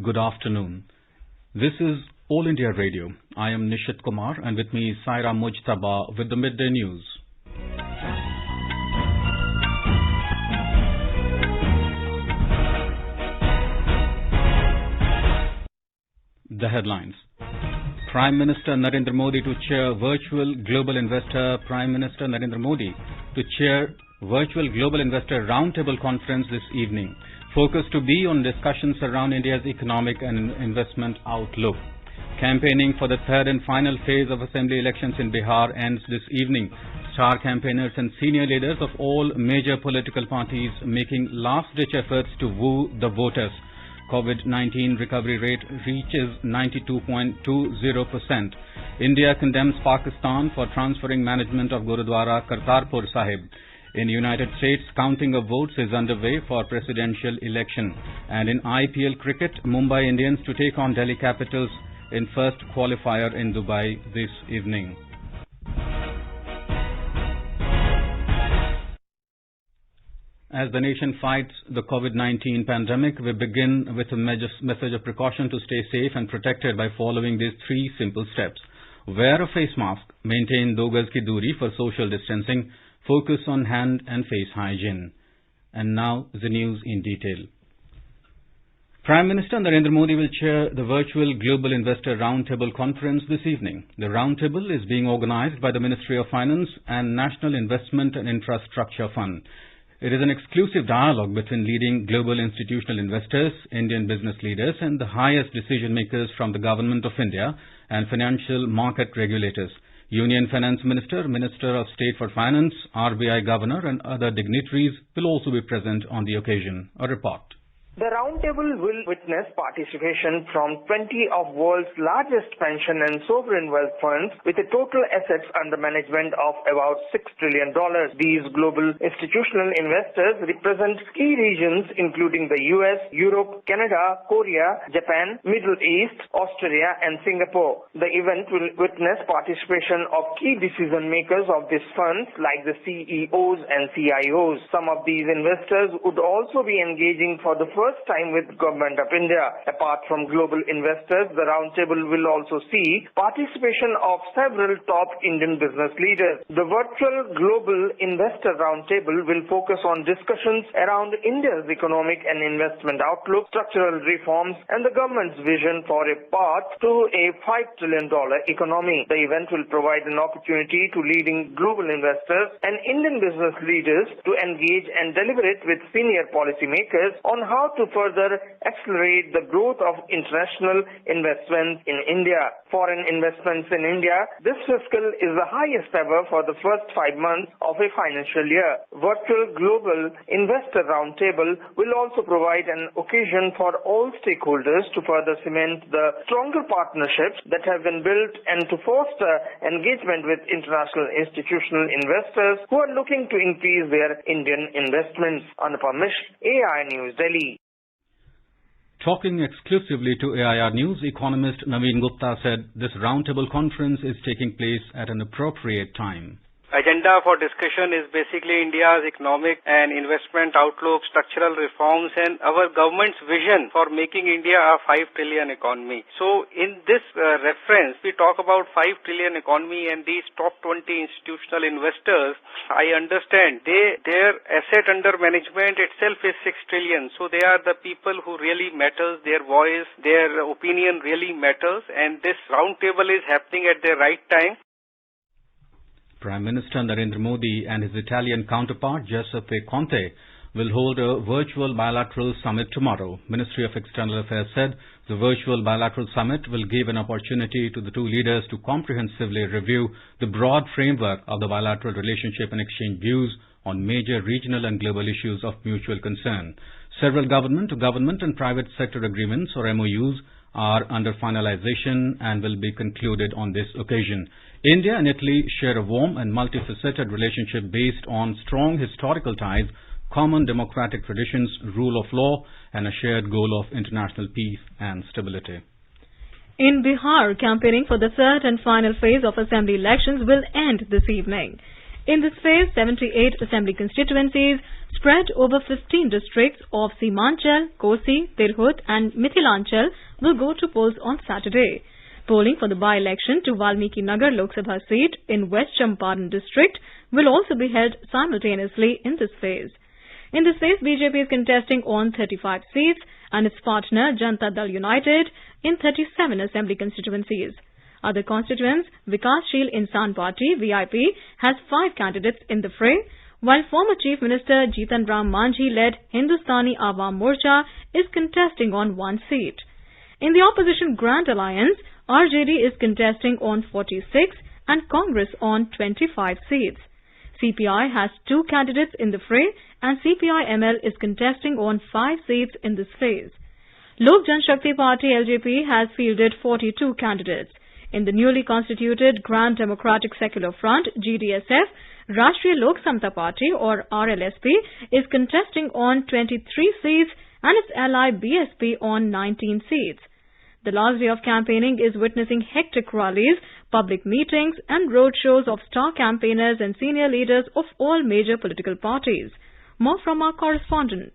Good afternoon. This is All India Radio. I am Nishit Kumar and with me is Saira Mujtaba with the midday news. The headlines. Prime Minister Narendra Modi to chair virtual global investor roundtable conference this evening. Focus to be on discussions around India's economic and investment outlook. Campaigning for the third and final phase of assembly elections in Bihar ends this evening. Star campaigners and senior leaders of all major political parties making last-ditch efforts to woo the voters. COVID-19 recovery rate reaches 92.20%. India condemns Pakistan for transferring management of Gurudwara Kartarpur Sahib. In the United States, counting of votes is underway for presidential election. And in IPL cricket, Mumbai Indians to take on Delhi Capitals in first qualifier in Dubai this evening. As the nation fights the COVID-19 pandemic, we begin with a message of precaution to stay safe and protected by following these three simple steps. Wear a face mask, maintain 2 gaz ki duri for social distancing, focus on hand and face hygiene. And now the news in detail. Prime Minister Narendra Modi will chair the virtual Global Investor Roundtable Conference this evening. The roundtable is being organized by the Ministry of Finance and National Investment and Infrastructure Fund. It is an exclusive dialogue between leading global institutional investors, Indian business leaders and the highest decision makers from the Government of India and financial market regulators. Union Finance Minister, Minister of State for Finance, RBI Governor and other dignitaries will also be present on the occasion. A report. The roundtable will witness participation from 20 of world's largest pension and sovereign wealth funds with a total assets under management of about $6 trillion. These global institutional investors represent key regions including the US, Europe, Canada, Korea, Japan, Middle East, Australia and Singapore. The event will witness participation of key decision makers of these funds like the CEOs and CIOs. Some of these investors would also be engaging for the first time with Government of India. Apart from global investors, the roundtable will also see participation of several top Indian business leaders. The virtual Global Investor Roundtable will focus on discussions around India's economic and investment outlook, structural reforms, and the government's vision for a path to a $5 trillion economy. The event will provide an opportunity to leading global investors and Indian business leaders to engage and deliberate with senior policymakers on how to further accelerate the growth of international investments in India. Foreign investments in India this fiscal is the highest ever for the first 5 months of a financial year. Virtual Global Investor Roundtable will also provide an occasion for all stakeholders to further cement the stronger partnerships that have been built and to foster engagement with international institutional investors who are looking to increase their Indian investments. Anupam Mishra, AI News, Delhi. Talking exclusively to AIR News, economist Naveen Gupta said this roundtable conference is taking place at an appropriate time. Agenda for discussion is basically India's economic and investment outlook, structural reforms and our government's vision for making India a 5 trillion economy. So in this reference, we talk about 5 trillion economy and these top 20 institutional investors, I understand their asset under management itself is 6 trillion. So they are the people who really matters, their voice, their opinion really matters and this roundtable is happening at the right time. Prime Minister Narendra Modi and his Italian counterpart Giuseppe Conte will hold a virtual bilateral summit tomorrow. Ministry of External Affairs said the virtual bilateral summit will give an opportunity to the two leaders to comprehensively review the broad framework of the bilateral relationship and exchange views on major regional and global issues of mutual concern. Several government-to-government and private sector agreements or MOUs are under finalization and will be concluded on this occasion. India and Italy share a warm and multifaceted relationship based on strong historical ties, common democratic traditions, rule of law, and a shared goal of international peace and stability. In Bihar, campaigning for the third and final phase of assembly elections will end this evening. In this phase, 78 assembly constituencies, spread over 15 districts of Seemanchal, Kosi, Tirhut and Mithilanchal will go to polls on Saturday. Polling for the by-election to Valmiki Nagar Lok Sabha seat in West Champaran district will also be held simultaneously in this phase. In this phase, BJP is contesting on 35 seats and its partner Janata Dal United in 37 assembly constituencies. Other constituents, Vikashsheel Insan Party (VIP) has 5 candidates in the fray, while former Chief Minister Jitan Ram Manjhi-led Hindustani Awam Morcha is contesting on 1 seat. In the opposition Grand Alliance, RJD is contesting on 46 and Congress on 25 seats. CPI has 2 candidates in the fray and CPI-ML is contesting on 5 seats in this phase. Lok Janshakti Party (LJP) has fielded 42 candidates. In the newly constituted Grand Democratic Secular Front (GDSF), Rashtriya Lok Samta Party or RLSP is contesting on 23 seats and its ally BSP on 19 seats. The last day of campaigning is witnessing hectic rallies, public meetings and roadshows of star campaigners and senior leaders of all major political parties. More from our correspondent.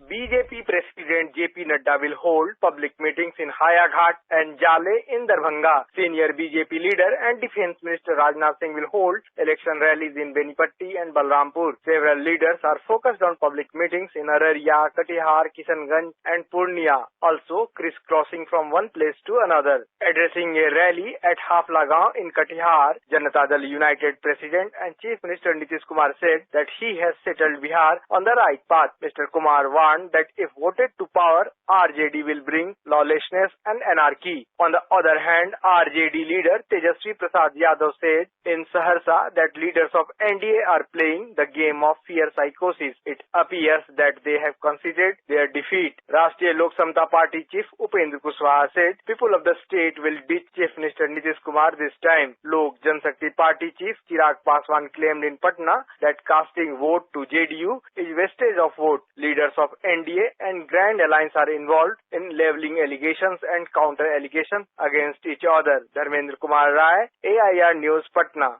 BJP President JP Nadda will hold public meetings in Hayaghat and Jale in Darbhanga. Senior BJP leader and Defence Minister Rajnath Singh will hold election rallies in Benipatti and Balrampur. Several leaders are focused on public meetings in Araria, Katihar, Kishanganj and Purnia, also crisscrossing from one place to another. Addressing a rally at Hafla in Katihar, Janata Dal United President and Chief Minister Nitish Kumar said that he has settled Bihar on the right path. Mr. Kumar warned that if voted to power, RJD will bring lawlessness and anarchy. On the other hand, RJD leader Tejasvi Prasad Yadav said in Saharsa that leaders of NDA are playing the game of fear psychosis. It appears that they have conceded their defeat. Rashtriya Lok Samta Party Chief Upendra Kushwaha said people of the state will ditch Chief Minister Nitish Kumar this time. Lok Janshakti Party Chief Chirag Paswan claimed in Patna that casting vote to JDU is wastage of vote. Leaders of NDA and Grand Alliance are involved in levelling allegations and counter-allegations against each other. Dharmendra Kumar Rai, AIR News, Patna.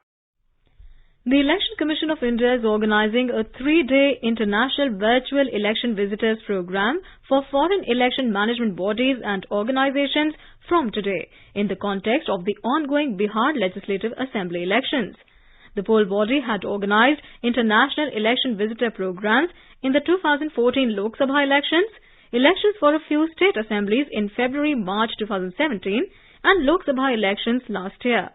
The Election Commission of India is organizing a 3-day international virtual election visitors program for foreign election management bodies and organizations from today in the context of the ongoing Bihar Legislative Assembly elections. The poll body had organized international election visitor programs in the 2014 Lok Sabha elections, elections for a few state assemblies in February-March 2017 and Lok Sabha elections last year.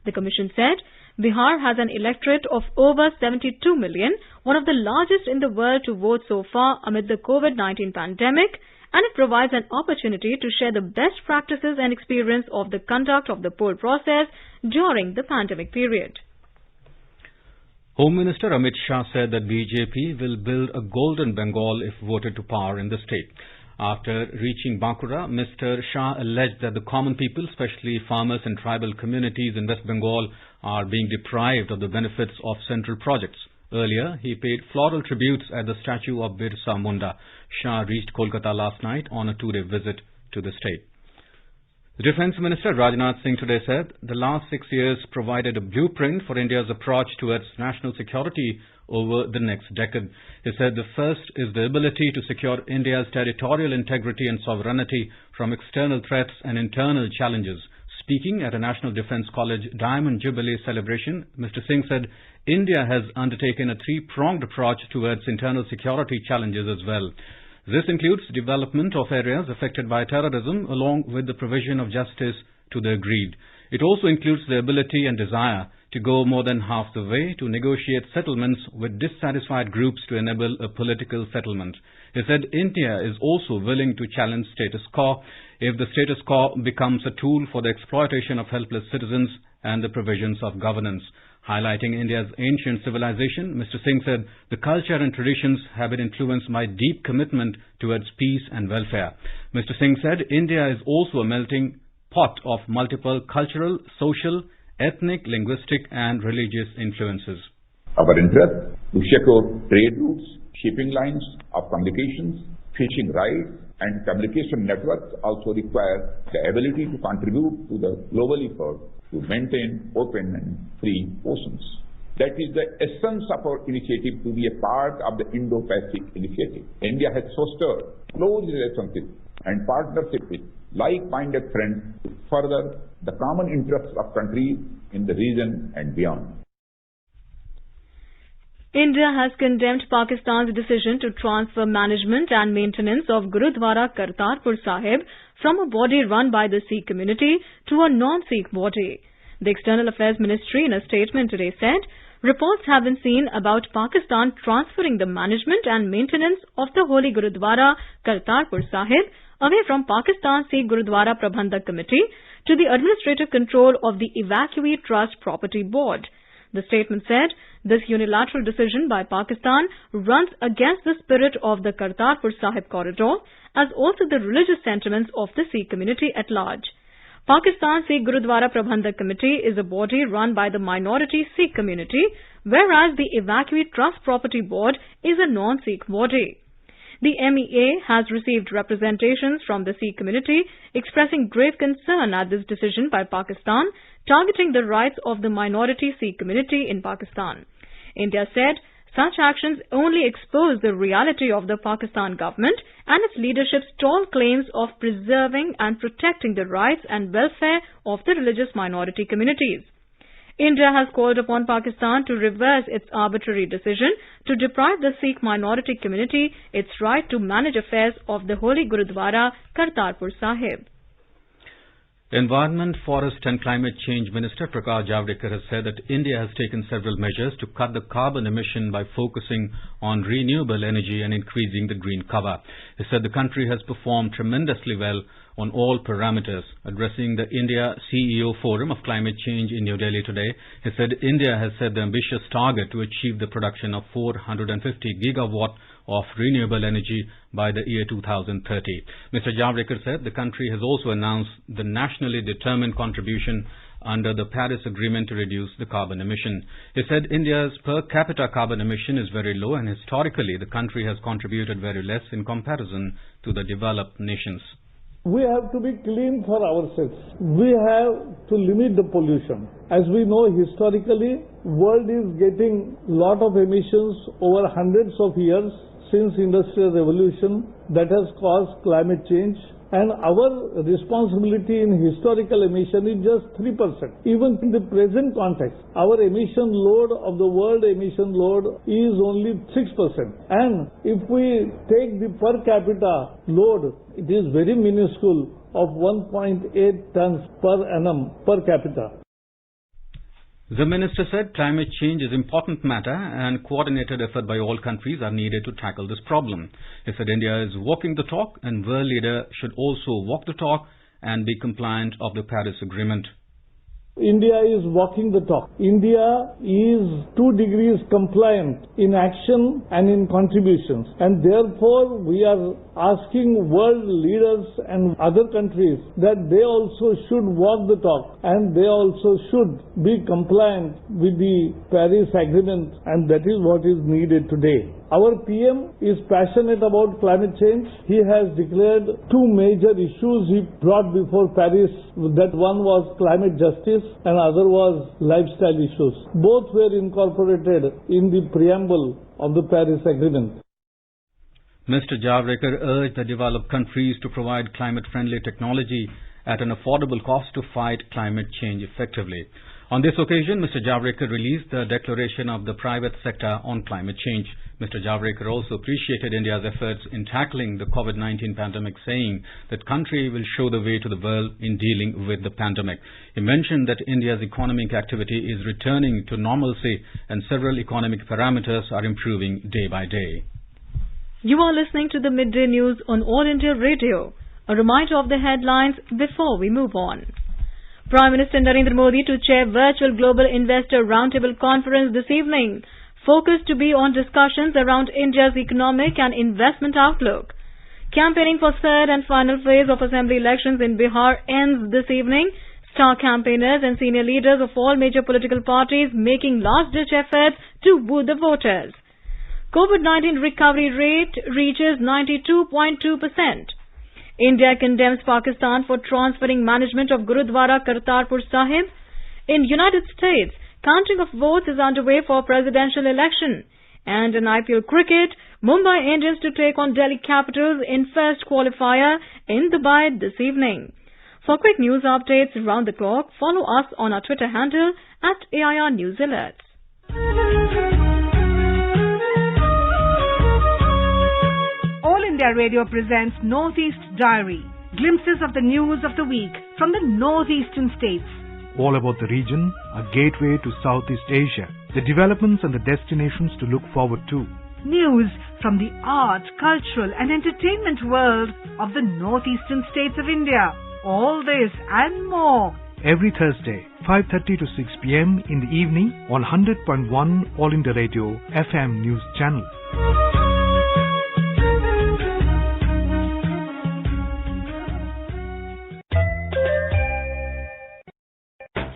The Commission said Bihar has an electorate of over 72 million, one of the largest in the world to vote so far amid the COVID-19 pandemic, and it provides an opportunity to share the best practices and experience of the conduct of the poll process during the pandemic period. Home Minister Amit Shah said that BJP will build a golden Bengal if voted to power in the state. After reaching Bankura, Mr. Shah alleged that the common people, especially farmers and tribal communities in West Bengal, are being deprived of the benefits of central projects. Earlier, he paid floral tributes at the statue of Birsa Munda. Shah reached Kolkata last night on a 2-day visit to the state. The Defence Minister Rajnath Singh today said the last 6 years provided a blueprint for India's approach towards national security over the next decade. He said the first is the ability to secure India's territorial integrity and sovereignty from external threats and internal challenges. Speaking at a National Defence College Diamond Jubilee celebration, Mr. Singh said India has undertaken a 3-pronged approach towards internal security challenges as well. This includes development of areas affected by terrorism along with the provision of justice to the aggrieved. It also includes the ability and desire to go more than half the way to negotiate settlements with dissatisfied groups to enable a political settlement. He said India is also willing to challenge status quo if the status quo becomes a tool for the exploitation of helpless citizens and the provisions of governance. Highlighting India's ancient civilization, Mr. Singh said the culture and traditions have been influenced by deep commitment towards peace and welfare. Mr. Singh said India is also a melting pot of multiple cultural, social, ethnic, linguistic and religious influences. Our interest to secure trade routes, shipping lines of communications, fishing rights and communication networks also require the ability to contribute to the global effort to maintain open and free oceans. That is the essence of our initiative to be a part of the Indo-Pacific initiative. India has fostered close relationships and partnership with like-minded friends to further the common interests of countries in the region and beyond. India has condemned Pakistan's decision to transfer management and maintenance of Gurudwara Kartarpur Sahib from a body run by the Sikh community to a non-Sikh body. The External Affairs Ministry in a statement today said, reports have been seen about Pakistan transferring the management and maintenance of the holy Gurudwara Kartarpur Sahib away from Pakistan Sikh Gurudwara Prabandhak Committee to the administrative control of the Evacuee Trust Property Board. The statement said, this unilateral decision by Pakistan runs against the spirit of the Kartarpur Sahib corridor as also the religious sentiments of the Sikh community at large. Pakistan Sikh Gurudwara Prabandhak Committee is a body run by the minority Sikh community, whereas the Evacuee Trust Property Board is a non-Sikh body. The MEA has received representations from the Sikh community expressing grave concern at this decision by Pakistan, targeting the rights of the minority Sikh community in Pakistan. India said such actions only expose the reality of the Pakistan government and its leadership's tall claims of preserving and protecting the rights and welfare of the religious minority communities. India has called upon Pakistan to reverse its arbitrary decision to deprive the Sikh minority community its right to manage affairs of the holy Gurudwara Kartarpur Sahib. Environment, Forest and Climate Change Minister Prakash Javadekar has said that India has taken several measures to cut the carbon emission by focusing on renewable energy and increasing the green cover. He said the country has performed tremendously well on all parameters. Addressing the India CEO Forum of Climate Change in New Delhi today, he said India has set the ambitious target to achieve the production of 450 gigawatt of renewable energy by the year 2030. Mr. Javadekar said the country has also announced the nationally determined contribution under the Paris Agreement to reduce the carbon emission. He said India's per capita carbon emission is very low and historically the country has contributed very less in comparison to the developed nations. We have to be clean for ourselves. We have to limit the pollution. As we know, historically, world is getting lot of emissions over hundreds of years since Industrial Revolution that has caused climate change. And our responsibility in historical emission is just 3%. Even in the present context, our emission load of the world emission load is only 6%. And if we take the per capita load, it is very minuscule of 1.8 tons per annum per capita. The minister said climate change is an important matter and coordinated effort by all countries are needed to tackle this problem. He said India is walking the talk and world leader should also walk the talk and be compliant of the Paris Agreement. India is walking the talk. India is 2 degrees compliant in action and in contributions. And therefore, we are asking world leaders and other countries that they also should walk the talk and they also should be compliant with the Paris Agreement, and that is what is needed today. Our PM is passionate about climate change. He has declared 2 major issues he brought before Paris. That one was climate justice and other was lifestyle issues. Both were incorporated in the preamble of the Paris Agreement. Mr. Javadekar urged the developed countries to provide climate-friendly technology at an affordable cost to fight climate change effectively. On this occasion, Mr. Javadekar released the declaration of the private sector on climate change. Mr. Javadekar also appreciated India's efforts in tackling the COVID-19 pandemic, saying that country will show the way to the world in dealing with the pandemic. He mentioned that India's economic activity is returning to normalcy and several economic parameters are improving day by day. You are listening to the Midday News on All India Radio. A reminder of the headlines before we move on. Prime Minister Narendra Modi to chair virtual Global Investor Roundtable Conference this evening, focused to be on discussions around India's economic and investment outlook. Campaigning for third and final phase of assembly elections in Bihar ends this evening. Star campaigners and senior leaders of all major political parties making last-ditch efforts to woo the voters. COVID-19 recovery rate reaches 92.2%. India condemns Pakistan for transferring management of Gurudwara Kartarpur Sahib. In United States, Counting of votes is underway for presidential election. And in IPL cricket, Mumbai Indians to take on Delhi Capitals in first qualifier in Dubai this evening. For quick news updates around the clock, follow us on our Twitter handle @AIR News Alerts. All India Radio presents Northeast Diary. Glimpses of the news of the week from the northeastern states. All about the region, a gateway to Southeast Asia, the developments and the destinations to look forward to. News from the art, cultural and entertainment world of the northeastern states of India. All this and more. Every Thursday, 5:30 to 6 p.m. in the evening on 100.1 All India Radio FM News Channel.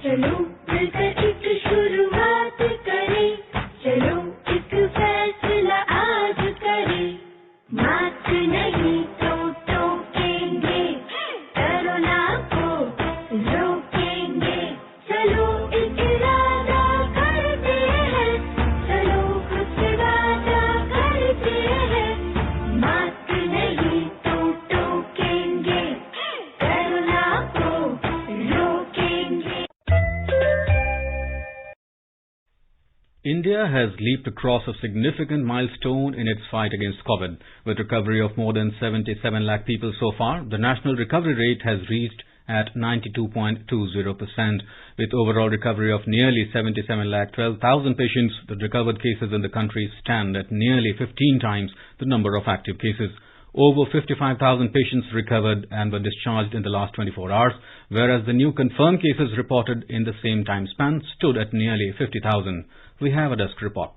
चलो मिलकर एक शुरुआत करें, चलो एक फैसला आज करें, मास्क नहीं तो टोकेंगे, कोरोना को रोकेंगे, चलो एक इरादा करते हैं, चलो कुछ वादा करते हैं, मास्क नहीं तो टोकेंगे, कोरोना को रोकेंगे. India has leaped across a significant milestone in its fight against COVID. With recovery of more than 77 lakh people so far, the national recovery rate has reached at 92.20%. With overall recovery of nearly 77 lakh 12,000 patients, the recovered cases in the country stand at nearly 15 times the number of active cases. Over 55,000 patients recovered and were discharged in the last 24 hours, whereas the new confirmed cases reported in the same time span stood at nearly 50,000. We have a desk report.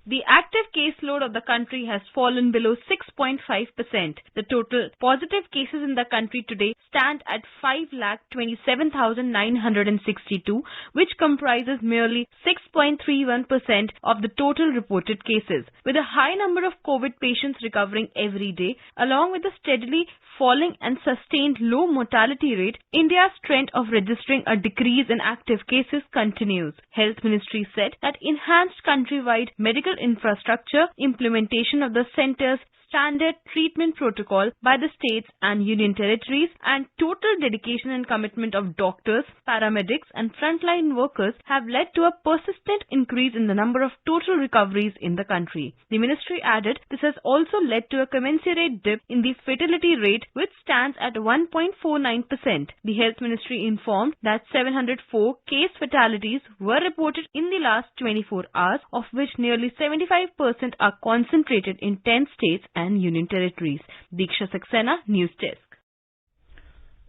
The active caseload of the country has fallen below 6.5%. The total positive cases in the country today stand at 5,27,962, which comprises merely 6.31% of the total reported cases. With a high number of COVID patients recovering every day, along with a steadily falling and sustained low mortality rate, India's trend of registering a decrease in active cases continues. Health Ministry said that enhanced countrywide medical infrastructure, implementation of the center's standard treatment protocol by the states and union territories, and total dedication and commitment of doctors, paramedics and frontline workers have led to a persistent increase in the number of total recoveries in the country. The ministry added this has also led to a commensurate dip in the fatality rate, which stands at 1.49%. The Health Ministry informed that 704 case fatalities were reported in the last 24 hours, of which nearly 75% are concentrated in 10 states and union territories. Diksha Saxena, News Desk.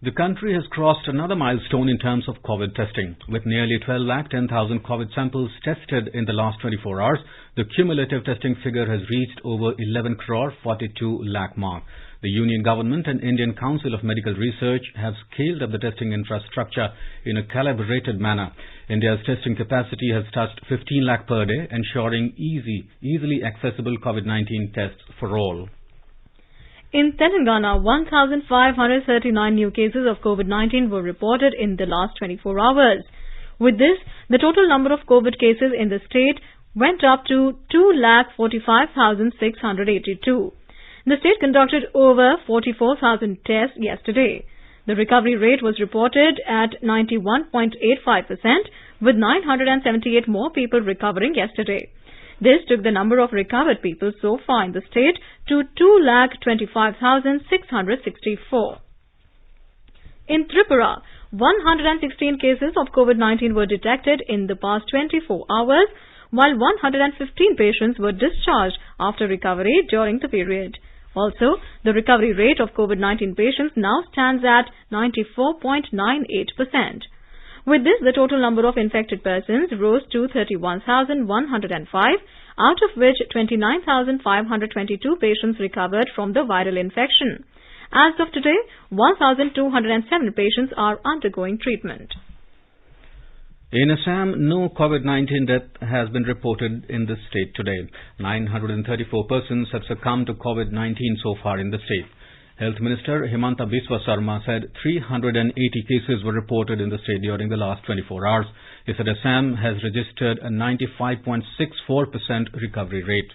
The country has crossed another milestone in terms of COVID testing. With nearly 12,10,000 COVID samples tested in the last 24 hours, the cumulative testing figure has reached over 11 crore 42 lakh mark. The Union Government and Indian Council of Medical Research have scaled up the testing infrastructure in a calibrated manner. India's testing capacity has touched 15 lakh per day, ensuring easily accessible COVID-19 tests for all. In Telangana, 1,539 new cases of COVID-19 were reported in the last 24 hours. With this, the total number of COVID cases in the state went up to 2,45,682. The state conducted over 44,000 tests yesterday. The recovery rate was reported at 91.85%, with 978 more people recovering yesterday. This took the number of recovered people so far in the state to 2,25,664. In Tripura, 116 cases of COVID-19 were detected in the past 24 hours, while 115 patients were discharged after recovery during the period. Also, the recovery rate of COVID-19 patients now stands at 94.98%. With this, the total number of infected persons rose to 31,105, out of which 29,522 patients recovered from the viral infection. As of today, 1,207 patients are undergoing treatment. In Assam, no COVID-19 death has been reported in the state today. 934 persons have succumbed to COVID-19 so far in the state. Health Minister Himanta Biswa Sarma said 380 cases were reported in the state during the last 24 hours. He said Assam has registered a 95.64% recovery rate.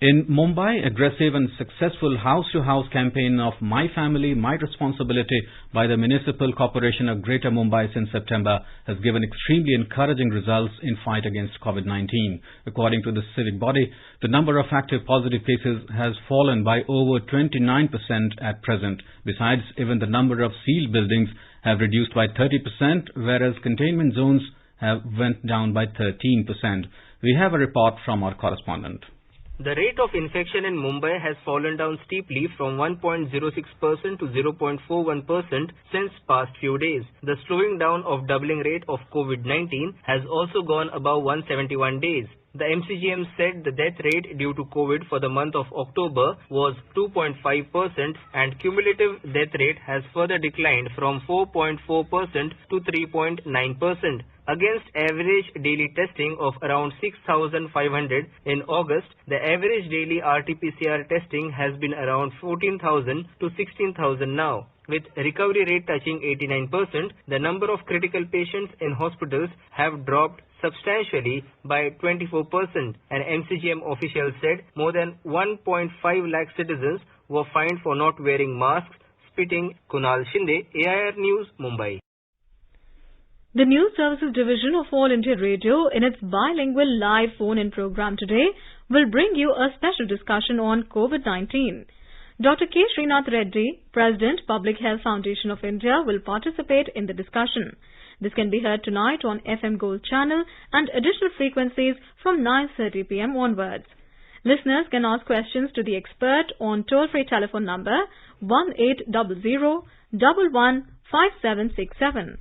In Mumbai, aggressive and successful house-to-house campaign of My Family, My Responsibility by the Municipal Corporation of Greater Mumbai since September has given extremely encouraging results in fight against COVID-19. According to the civic body, the number of active positive cases has fallen by over 29% at present. Besides, even the number of sealed buildings have reduced by 30%, whereas containment zones have went down by 13%. We have a report from our correspondent. The rate of infection in Mumbai has fallen down steeply from 1.06% to 0.41% since past few days. The slowing down of doubling rate of COVID-19 has also gone above 171 days. The MCGM said the death rate due to COVID for the month of October was 2.5% and cumulative death rate has further declined from 4.4% to 3.9%. Against average daily testing of around 6,500 in August, the average daily RT-PCR testing has been around 14,000 to 16,000 now. With recovery rate touching 89%, the number of critical patients in hospitals have dropped substantially by 24%. An MCGM official said more than 1.5 lakh citizens were fined for not wearing masks. Spitting, Kunal Shinde, AIR News, Mumbai. The News Services Division of All India Radio, in its bilingual live phone-in program today, will bring you a special discussion on COVID-19. Dr. K. Srinath Reddy, President, Public Health Foundation of India, will participate in the discussion. This can be heard tonight on FM Gold channel and additional frequencies from 9:30 p.m. onwards. Listeners can ask questions to the expert on toll-free telephone number 1800-115767.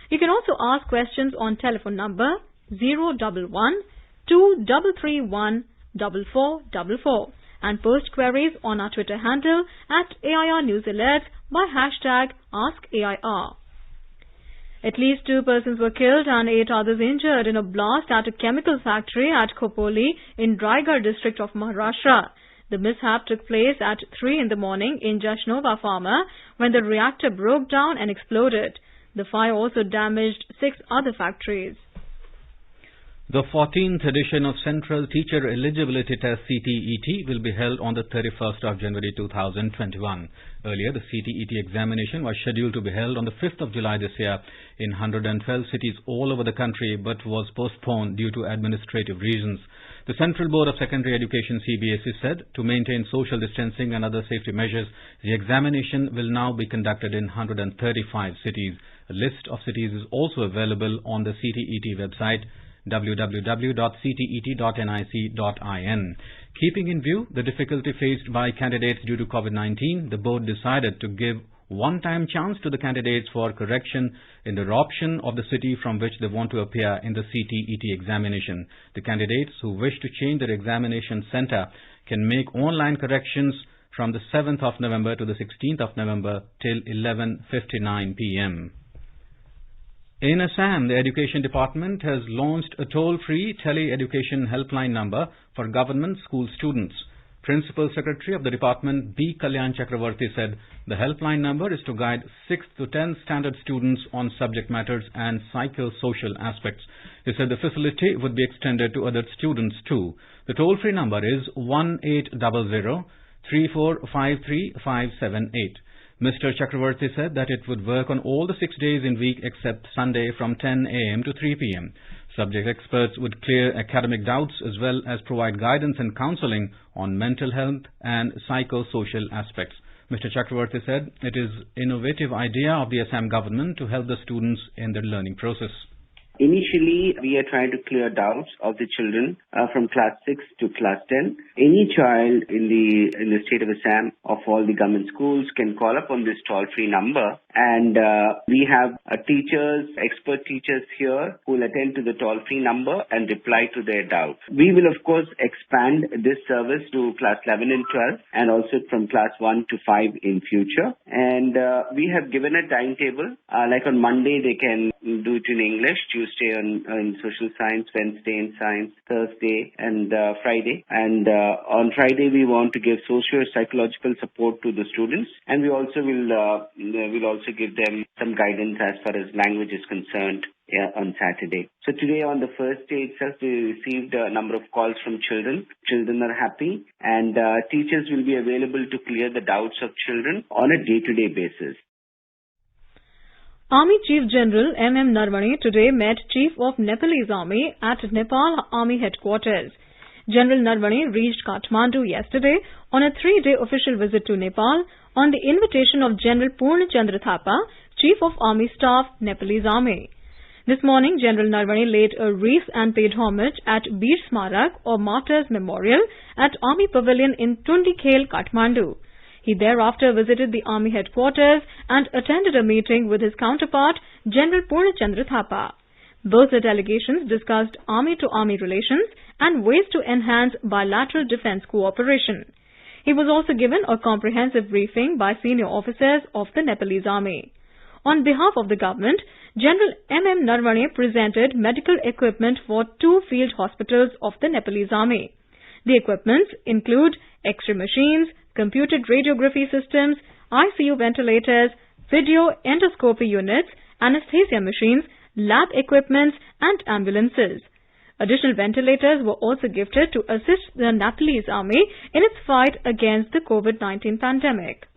You can also ask questions on telephone number 011-2331-4444 and post queries on our Twitter handle at AIR News Alert by hashtag AskAIR. At least 2 persons were killed and 8 others injured in a blast at a chemical factory at Khopoli in Raigad district of Maharashtra. The mishap took place at 3 in the morning in Jashnova Pharma when the reactor broke down and exploded. The fire also damaged 6 other factories. The 14th edition of Central Teacher Eligibility Test CTET will be held on the 31st of January 2021. Earlier, the CTET examination was scheduled to be held on the 5th of July this year in 112 cities all over the country but was postponed due to administrative reasons. The Central Board of Secondary Education CBSE said to maintain social distancing and other safety measures, the examination will now be conducted in 135 cities. A list of cities is also available on the CTET website www.ctet.nic.in. Keeping in view the difficulty faced by candidates due to COVID-19, the board decided to give one-time chance to the candidates for correction in the option of the city from which they want to appear in the CTET examination. The candidates who wish to change their examination center can make online corrections from the 7th of November to the 16th of November till 11:59 p.m. In Assam, the Education Department has launched a toll-free tele-education helpline number for government school students. Principal Secretary of the Department B. Kalyan Chakravarti said the helpline number is to guide 6th to 10th standard students on subject matters and psychosocial aspects. He said the facility would be extended to other students too. The toll-free number is 1800-3453-578. Mr. Chakravarti said that it would work on all the 6 days in week except Sunday from 10 a.m. to 3 p.m. Subject experts would clear academic doubts as well as provide guidance and counseling on mental health and psychosocial aspects. Mr. Chakravarti said it is an innovative idea of the Assam government to help the students in their learning process. Initially, we are trying to clear doubts of the children from class 6 to class 10. Any child in the state of Assam of all the government schools can call up on this toll-free number and we have teachers, expert teachers here who will attend to the toll-free number and reply to their doubts. We will of course expand this service to class 11 and 12 and also from class 1 to 5 in future. And we have given a timetable, like on Monday they can do it in English, Tuesday in social science, Wednesday in science, Thursday and Friday. And on Friday we want to give socio-psychological support to the students, and we also will also give them some guidance as far as language is concerned on Saturday. So today on the first day itself we received a number of calls from children. Children are happy, and teachers will be available to clear the doubts of children on a day-to-day basis. Army Chief General M.M. Narvane today met Chief of Nepalese Army at Nepal Army Headquarters. General Narvane reached Kathmandu yesterday on a 3-day official visit to Nepal on the invitation of General Purna Chandra Thapa, Chief of Army Staff, Nepalese Army. This morning, General Narvane laid a wreath and paid homage at Bir Smarak or Martyrs Memorial at Army Pavilion in Tundikhel, Kathmandu. He thereafter visited the Army headquarters and attended a meeting with his counterpart, General Purna Chandra Thapa. Both the delegations discussed Army-to-Army relations and ways to enhance bilateral defence cooperation. He was also given a comprehensive briefing by senior officers of the Nepalese Army. On behalf of the government, General M.M. Narvane presented medical equipment for 2 field hospitals of the Nepalese Army. The equipments include X-ray machines, computed radiography systems, ICU ventilators, video endoscopy units, anesthesia machines, lab equipments and ambulances. Additional ventilators were also gifted to assist the Nepalese Army in its fight against the COVID-19 pandemic.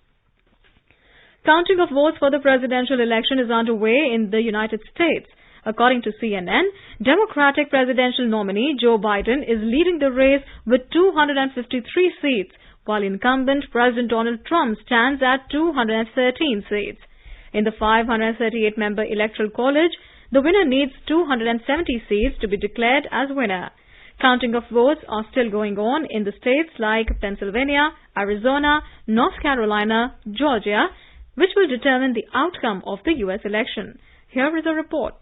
Counting of votes for the presidential election is underway in the United States. According to CNN, Democratic presidential nominee Joe Biden is leading the race with 253 seats, while incumbent President Donald Trump stands at 213 seats. In the 538-member Electoral College, the winner needs 270 seats to be declared as winner. Counting of votes are still going on in the states like Pennsylvania, Arizona, North Carolina, Georgia, which will determine the outcome of the U.S. election. Here is a report.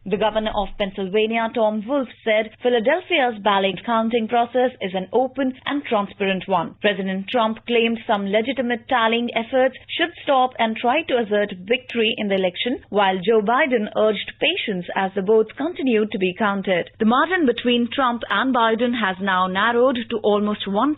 The governor of Pennsylvania, Tom Wolf, said Philadelphia's ballot counting process is an open and transparent one. President Trump claimed some legitimate tallying efforts should stop and try to assert victory in the election, while Joe Biden urged patience as the votes continued to be counted. The margin between Trump and Biden has now narrowed to almost 1%.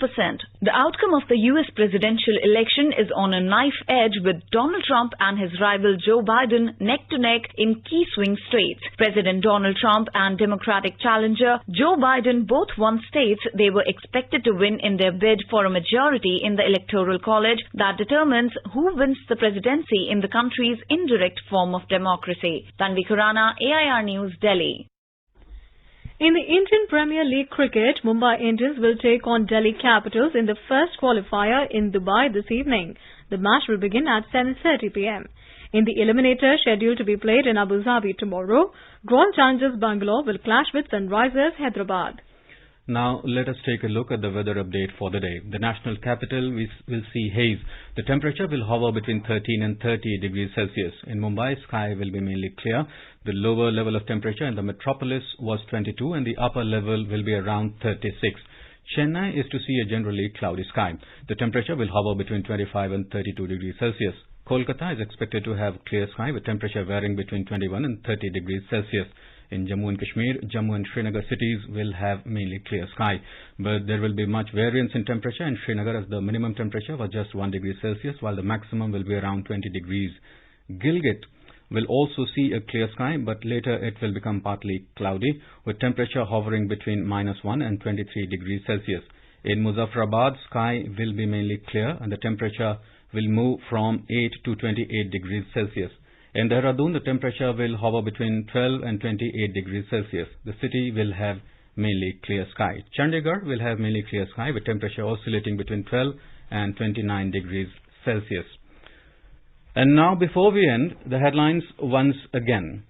The outcome of the U.S. presidential election is on a knife edge, with Donald Trump and his rival Joe Biden neck-to-neck in key swing states. President Donald Trump and Democratic challenger Joe Biden both won states they were expected to win in their bid for a majority in the Electoral College that determines who wins the presidency in the country's indirect form of democracy. Tanvi Khurana, AIR News, Delhi. In the Indian Premier League cricket, Mumbai Indians will take on Delhi Capitals in the first qualifier in Dubai this evening. The match will begin at 7:30 p.m. In the eliminator scheduled to be played in Abu Dhabi tomorrow, Royal Challengers Bangalore will clash with Sunrisers Hyderabad. Now let us take a look at the weather update for the day. The national capital will see haze. The temperature will hover between 13 and 30 degrees Celsius. In Mumbai, sky will be mainly clear. The lower level of temperature in the metropolis was 22 and the upper level will be around 36. Chennai is to see a generally cloudy sky. The temperature will hover between 25 and 32 degrees Celsius. Kolkata is expected to have clear sky with temperature varying between 21 and 30 degrees Celsius. In Jammu and Kashmir, Jammu and Srinagar cities will have mainly clear sky, but there will be much variance in temperature in Srinagar, as the minimum temperature was just 1 degree Celsius while the maximum will be around 20 degrees. Gilgit will also see a clear sky, but later it will become partly cloudy with temperature hovering between -1 and 23 degrees Celsius. In Muzaffarabad, sky will be mainly clear and the temperature will move from 8 to 28 degrees Celsius. In Dehradun, the temperature will hover between 12 and 28 degrees Celsius. The city will have mainly clear sky. Chandigarh will have mainly clear sky with temperature oscillating between 12 and 29 degrees Celsius. And now, before we end, the headlines once again.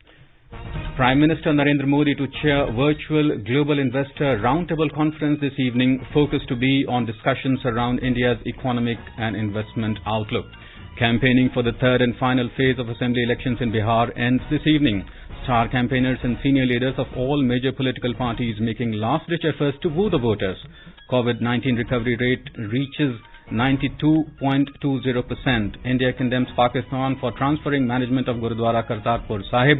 Prime Minister Narendra Modi to chair virtual Global Investor Roundtable Conference this evening, focused to be on discussions around India's economic and investment outlook. Campaigning for the third and final phase of assembly elections in Bihar ends this evening. Star campaigners and senior leaders of all major political parties making last-ditch efforts to woo the voters. COVID-19 recovery rate reaches 92.20%. India condemns Pakistan for transferring management of Gurudwara Kartarpur Sahib.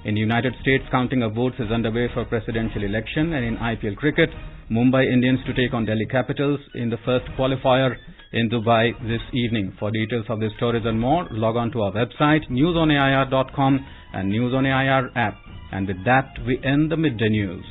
In the United States, counting of votes is underway for presidential election. And in IPL cricket, Mumbai Indians to take on Delhi Capitals in the first qualifier in Dubai this evening. For details of these stories and more, log on to our website newsonair.com and News on AIR app. And with that, we end the midday news.